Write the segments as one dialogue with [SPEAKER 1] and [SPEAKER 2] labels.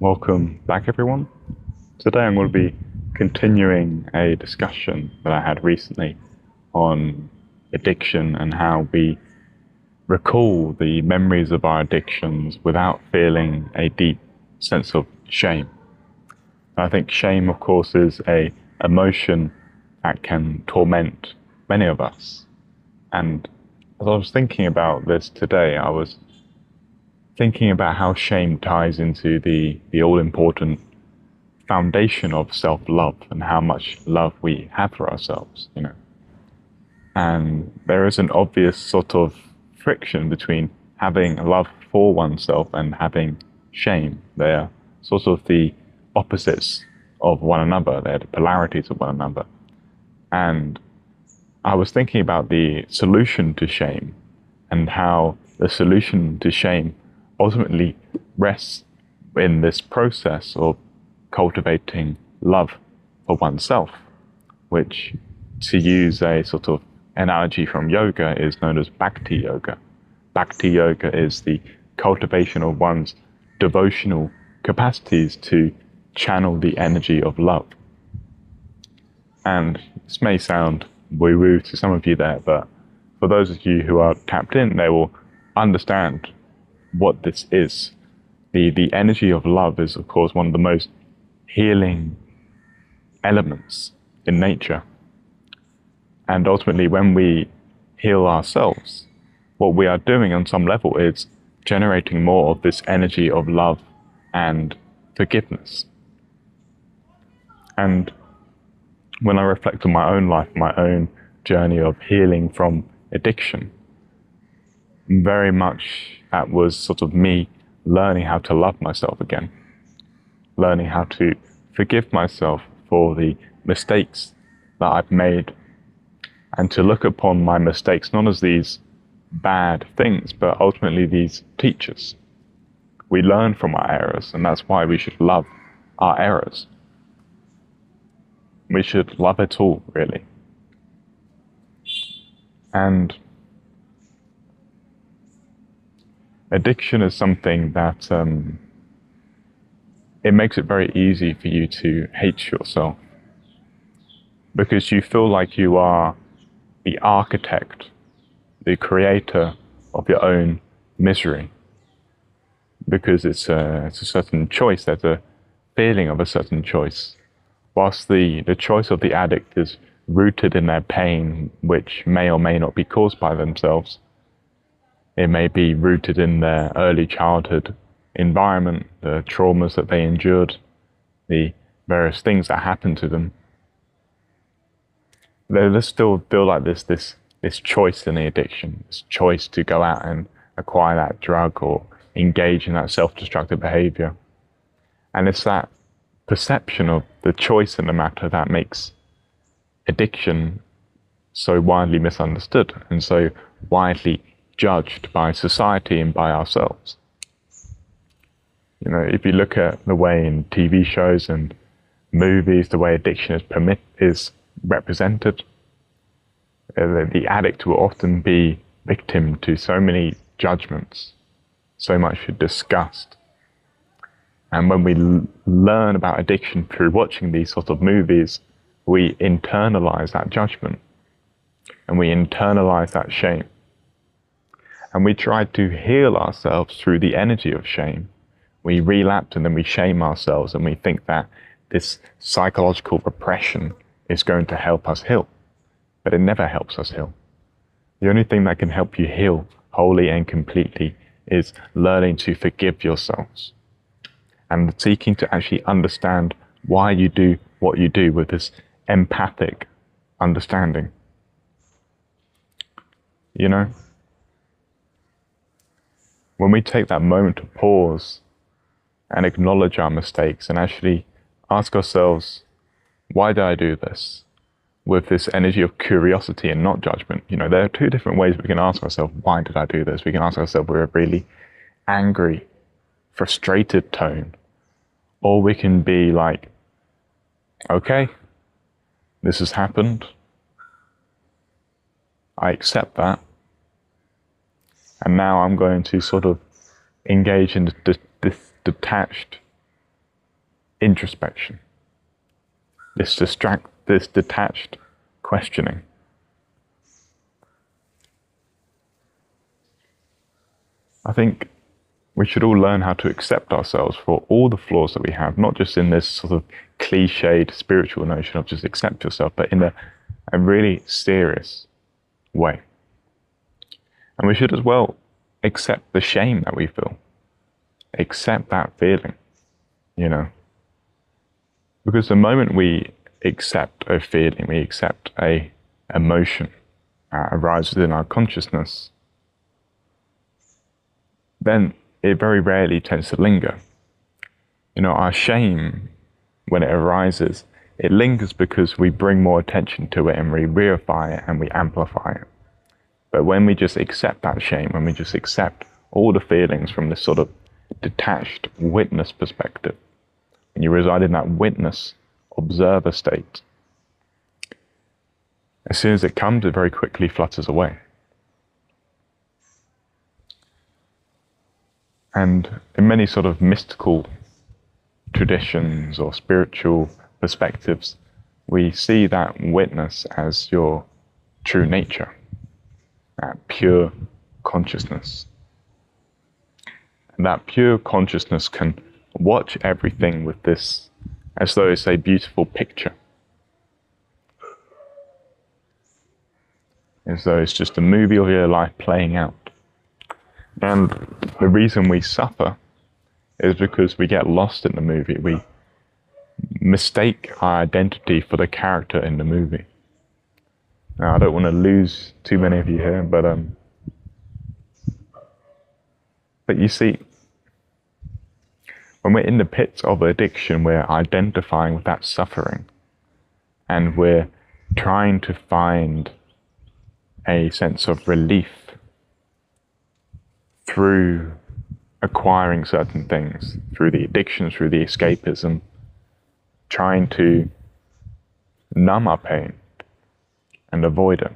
[SPEAKER 1] Welcome back, everyone. Today I'm going to be continuing a discussion that I had recently on addiction and how we recall the memories of our addictions without feeling a deep sense of shame. I think shame, of course, is an emotion that can torment many of us. And as I was thinking about this today, I was thinking about how shame ties into the all-important foundation of self-love and how much love we have for ourselves. And there is an obvious sort of friction between having love for oneself and having shame. They are sort of the opposites of one another. They're the polarities of one another. And I was thinking about the solution to shame and how the solution to shame ultimately rests in this process of cultivating love for oneself, which, to use a sort of analogy from yoga, is known as bhakti yoga. Bhakti yoga is the cultivation of one's devotional capacities to channel the energy of love. And this may sound woo-woo to some of you there, but for those of you who are tapped in, they will understand what this is. The energy of love is, of course, one of the most healing elements in nature. And ultimately, when we heal ourselves, what we are doing on some level is generating more of this energy of love and forgiveness. And when I reflect on my own life, my own journey of healing from addiction, very much that was sort of me learning how to love myself again, learning how to forgive myself for the mistakes that I've made, and to look upon my mistakes not as these bad things, but ultimately these teachers. We learn from our errors, and that's why we should love our errors. We should love it all, really. And addiction is something that it makes it very easy for you to hate yourself, because you feel like you are the architect, the creator of your own misery, because it's a certain choice. There's a feeling of a certain choice, whilst the choice of the addict is rooted in their pain, which may or may not be caused by themselves. It may be rooted in their early childhood environment, the traumas that they endured, the various things that happened to them. They still feel like this choice in the addiction, this choice to go out and acquire that drug or engage in that self-destructive behavior. And it's that perception of the choice in the matter that makes addiction so widely misunderstood and so widely judged by society and by ourselves. If you look at the way in TV shows and movies, the way addiction is represented, the addict will often be victim to so many judgments, so much disgust. And when we learn about addiction through watching these sort of movies, we internalize that judgment and we internalize that shame. And we try to heal ourselves through the energy of shame. We relapse and then we shame ourselves, and we think that this psychological repression is going to help us heal. But it never helps us heal. The only thing that can help you heal wholly and completely is learning to forgive yourselves and seeking to actually understand why you do what you do with this empathic understanding. When we take that moment to pause and acknowledge our mistakes and actually ask ourselves, why did I do this? With this energy of curiosity and not judgment. There are two different ways we can ask ourselves, why did I do this? We can ask ourselves with a really angry, frustrated tone. Or we can be like, okay, this has happened. I accept that. And now I'm going to sort of engage in this detached introspection, this detached questioning. I think we should all learn how to accept ourselves for all the flaws that we have, not just in this sort of cliched spiritual notion of just accept yourself, but in a really serious way. And we should as well accept the shame that we feel. Accept that feeling, Because the moment we accept a feeling, we accept a emotion that arises in our consciousness, then it very rarely tends to linger. Our shame, when it arises, it lingers because we bring more attention to it and we reify it and we amplify it. But when we just accept that shame, when we just accept all the feelings from this sort of detached witness perspective, when you reside in that witness observer state, as soon as it comes, it very quickly flutters away. And in many sort of mystical traditions or spiritual perspectives, we see that witness as your true nature, that pure consciousness. And that pure consciousness can watch everything with this, as though it's a beautiful picture. As though it's just a movie of your life playing out. And the reason we suffer is because we get lost in the movie. We mistake our identity for the character in the movie. Now, I don't want to lose too many of you here, but you see, when we're in the pits of addiction, we're identifying with that suffering, and we're trying to find a sense of relief through acquiring certain things, through the addiction, through the escapism, trying to numb our pain and avoid it.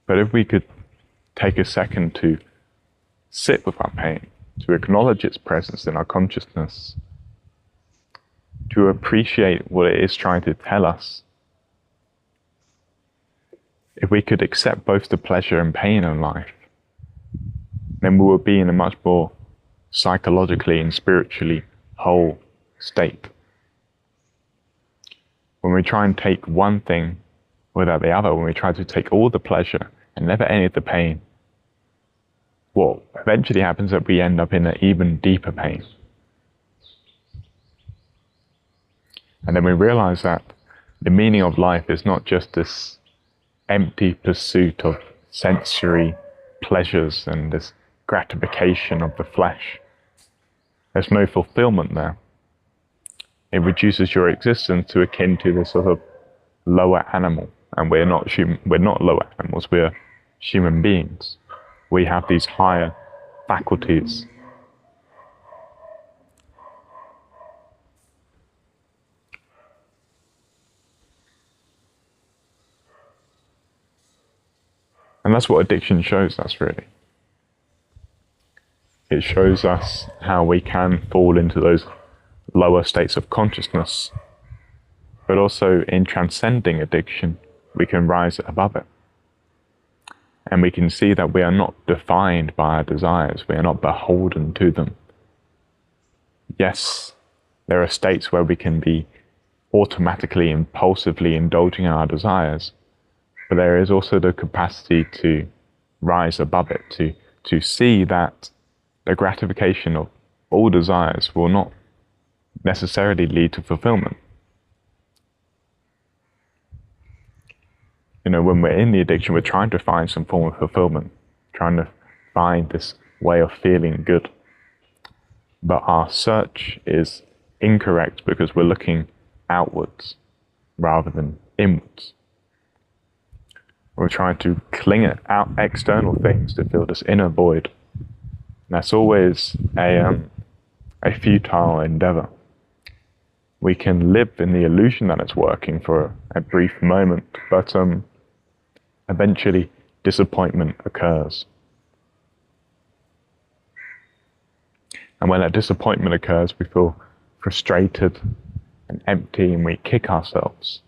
[SPEAKER 1] But if we could take a second to sit with our pain, to acknowledge its presence in our consciousness, to appreciate what it is trying to tell us, if we could accept both the pleasure and pain in life, then we will be in a much more psychologically and spiritually whole state. When we try and take one thing without the other, when we try to take all the pleasure and never any of the pain, what eventually happens is that we end up in an even deeper pain. And then we realize that the meaning of life is not just this empty pursuit of sensory pleasures and this gratification of the flesh. There's no fulfillment there. It reduces your existence to akin to this sort of lower animal. And we're not lower animals, we're human beings. We have these higher faculties. And that's what addiction shows us, really. It shows us how we can fall into those lower states of consciousness, but also in transcending addiction, we can rise above it. And we can see that we are not defined by our desires, we are not beholden to them. Yes, there are states where we can be automatically, impulsively indulging in our desires, but there is also the capacity to rise above it, to see that the gratification of all desires will not necessarily lead to fulfillment. When we're in the addiction, we're trying to find some form of fulfillment, trying to find this way of feeling good. But our search is incorrect because we're looking outwards rather than inwards. We're trying to cling at external things to fill this inner void. And that's always a futile endeavor. We can live in the illusion that it's working for a brief moment, but eventually disappointment occurs. And when that disappointment occurs, we feel frustrated and empty, and we kick ourselves.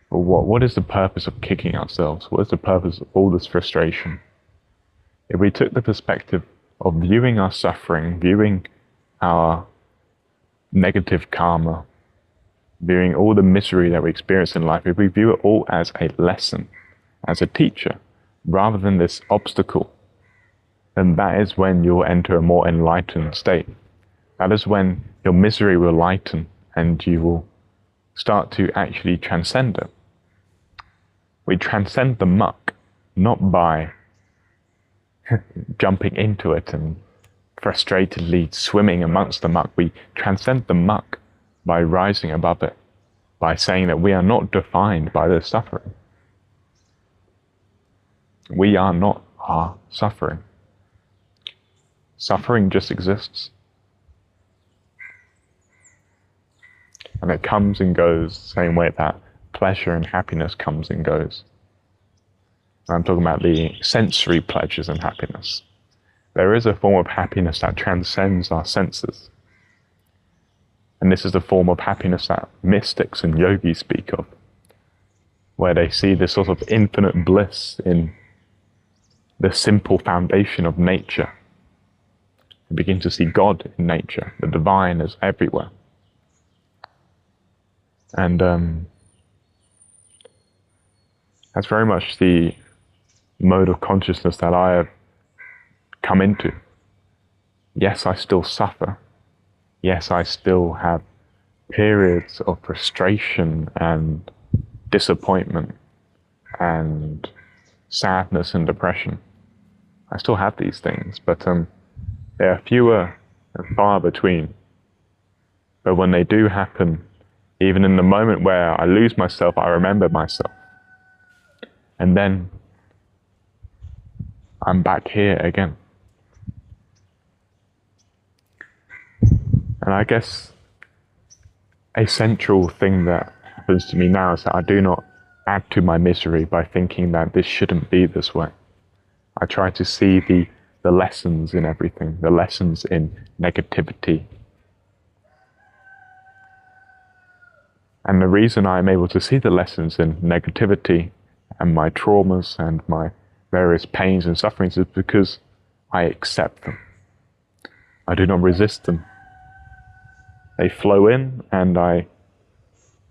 [SPEAKER 1] But what is the purpose of kicking ourselves? What is the purpose of all this frustration? If we took the perspective of viewing our suffering, viewing our negative karma, viewing all the misery that we experience in life, if we view it all as a lesson, as a teacher, rather than this obstacle, then that is when you'll enter a more enlightened state. That is when your misery will lighten and you will start to actually transcend it. We transcend the muck, not by jumping into it and frustratedly swimming amongst the muck. We transcend the muck by rising above it, by saying that we are not defined by this suffering. We are not our suffering. Suffering just exists. And it comes and goes the same way that pleasure and happiness comes and goes. I'm talking about the sensory pleasures and happiness. There is a form of happiness that transcends our senses. And this is the form of happiness that mystics and yogis speak of, where they see this sort of infinite bliss in the simple foundation of nature. They begin to see God in nature. The divine is everywhere. And that's very much the mode of consciousness that I have come into. Yes, I still suffer. Yes, I still have periods of frustration and disappointment and sadness and depression. I still have these things, but they are fewer and far between. But when they do happen, even in the moment where I lose myself, I remember myself. And then I'm back here again. And I guess a central thing that happens to me now is that I do not add to my misery by thinking that this shouldn't be this way. I try to see the lessons in everything, the lessons in negativity. And the reason I'm able to see the lessons in negativity and my traumas and my various pains and sufferings is because I accept them. I do not resist them. They flow in and I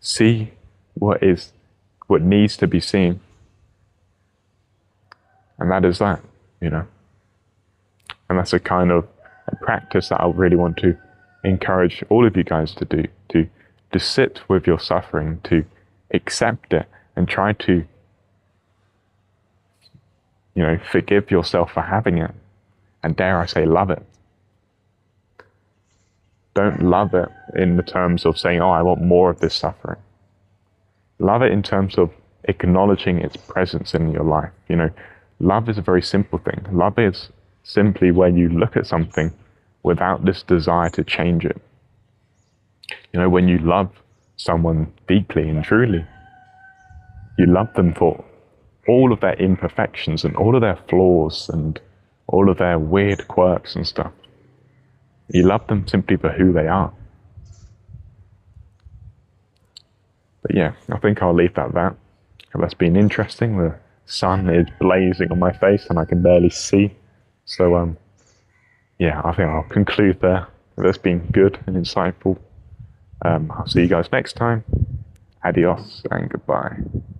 [SPEAKER 1] see what needs to be seen. And that is that, you know. And that's a kind of a practice that I really want to encourage all of you guys to do, to sit with your suffering, to accept it and try to, you know, forgive yourself for having it. And dare I say, love it. Don't love it in the terms of saying, oh, I want more of this suffering. Love it in terms of acknowledging its presence in your life. You know, love is a very simple thing. Love is simply when you look at something without this desire to change it. You know, when you love someone deeply and truly, you love them for all of their imperfections and all of their flaws and all of their weird quirks and stuff. You love them simply for who they are. But yeah, I think I'll leave that at that. That's been interesting. The sun is blazing on my face and I can barely see. So yeah, I think I'll conclude there. That's been good and insightful. I'll see you guys next time. Adios and goodbye.